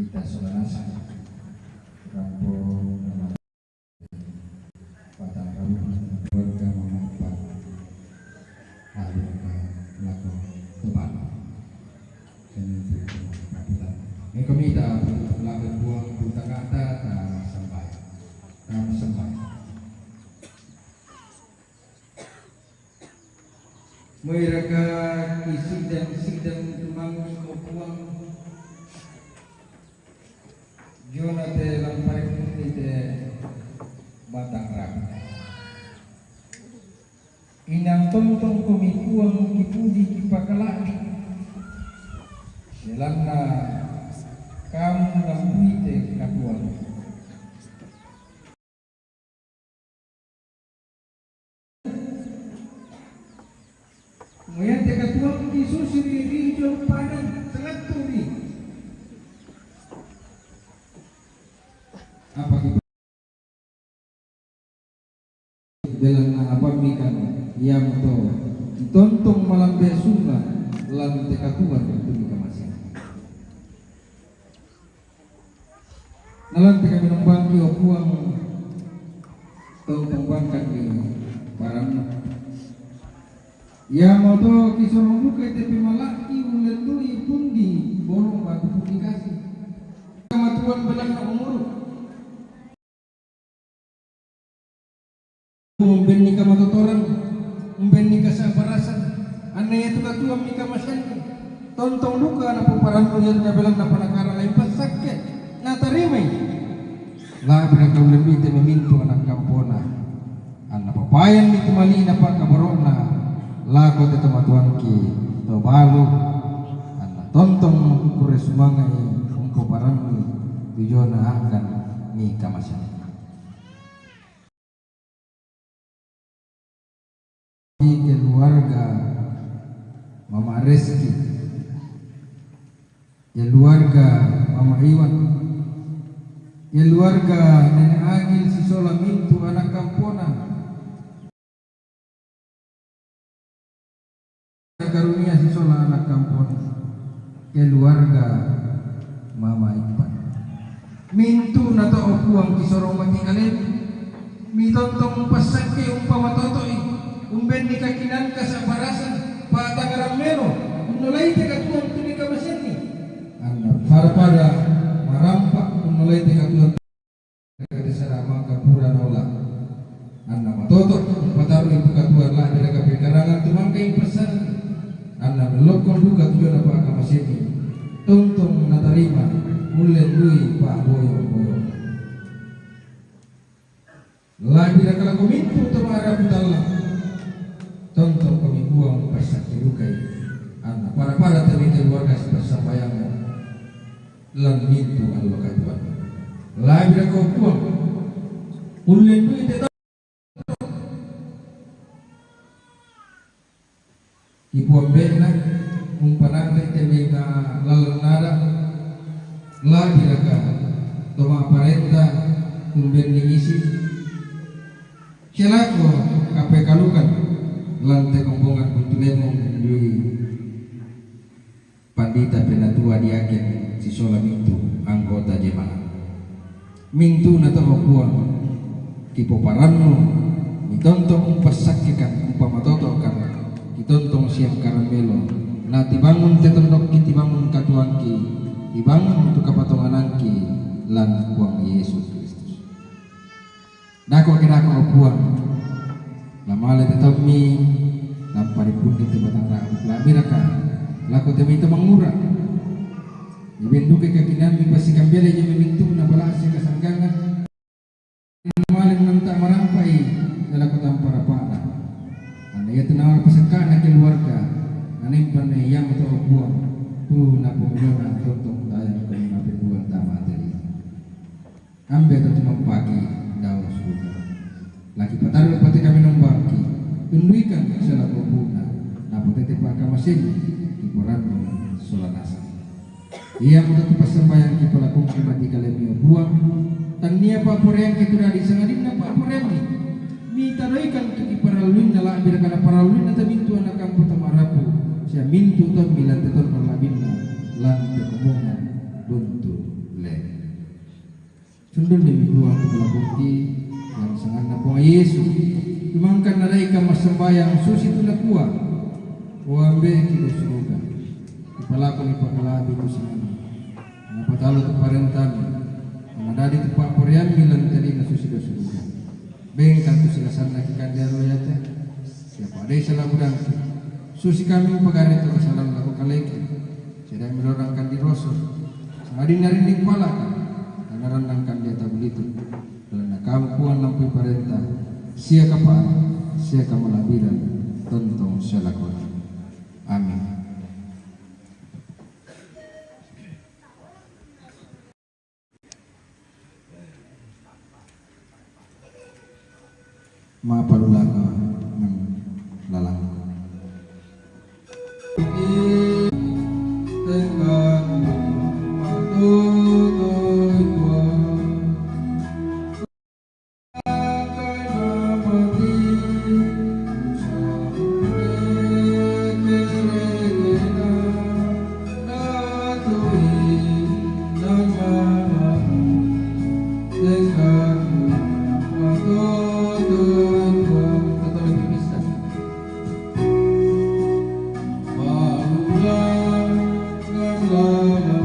kita selanasa kampung pada keluarga mengapa hari laku teman ini kami dah melakukan buang buta kata tak sampai mereka sidang tumangi kupuang Jonate lampai putih batang ram inang tontong komikuang kipudi kipakalaki selana kamu lambuite katuang Moyan te katuang kisusiri rijol padan sangat turi apa kita bilang apa mikan yang to tontong malam besunga lan te katuan itu mika masih nalan te kami nombangki opuang tontong bangkat di barang ya moto kisorong buka tapi malaki uletui pundi bolong batu publikasi kematuan belang umur membenika matotoran membenika sabarasan aneh itu katua mika masyan tontong luka anak peparan punya belang na panakara lain pasakit na tarimay lah mereka lebih te memintu anak kampona anak papayan itu mali na pa kaborona laku te tematuanki to balu anak tontong kure sumangai ungko parangni tujona akan ni kamasyan keluarga Mama Reski keluarga Mama Iwan keluarga Nenek Agil Sisola Mintu anak kampona karunia Sisola anak kampung keluarga Mama Ipan mintu nato opuang kisorong mati kalian mitontong pasake umpama totoi umben di kakinan kasabarasan patagaram mero unulay te katuang tuni kamasyan anak para marampak unulay te katuang kadesarama kapura nola anak matoto pataru itu katuan lah dari kapikarangan tumangkay pesan anak lokon duga tujuan apa agama sini tuntung natarima mulai lui pak boyo lagi dah kalau komintu temara putala tuntung kami buang pasak dilukai anak para tadi keluarga bersambayang lan mintu Allah katuan lagi dah kau buang mulai lui tetap ibu bena umpanante temeka lalanara lagi raka toma parenta umben diisi celako kape kalukan lante kombongan kutulemong dui pandita penatua diaken Sisola Mintu anggota jemaah Mintu nato opuang kipo paranno mitontong umpasakikan umpamatotokan ditontong siang karamelo na tibangun tetondok ki tibangun katuangki tibangun untuk kapatonganangki lan buang Yesus Kristus dako kinako buang lamale tetami lampari pun di tempat rakyat labiraka lako temi itu mengurang ibenduke kakinami pasti kambele je memintu na balasi kasanggangan lamale nanta marampai dalako tampara pana ya tenawar pasaka na keluarga nanimpan na iyang ito buang tu na pumulona tontong tayo ko yung mapibuang tama tali ambe ito tumampagi daw suga lagi pataro pati kami ng bangki tunduikan sa lakopuna na putiti pa kamasin kipuran mo solanasa iya mo ito pasambayan kipalakong kimati kalemi buang tang niya pa pureng kituradi sangadin na pa pureng ni mitaroikan tu iparalun nala bila kana paralun na tamintu anak kampo tamarapu siya mintu tam bilan teton malabinna lan te kumongan buntu sundun demi buang kepala bukti yang sangat napong Yesus lumangkan narai ka masambayang susi tu nakua wambe kido suruga kepala ko ipakalabi ko sa ano napatalo tu parentan madadi tu paporian bilang tadi na susi do suruga bengkan tu sila sana kikan dia loyate siapa ada salah mudang susi kami pagari tu kasalan laku kaleki sedang melorangkan di rosor sangadin narinding kepala kan narandangkan dia tak begitu karena kampuan lampu perintah sia kapal sia kamalabiran tentong syalakon amin. Mapalulaga ng lalang la la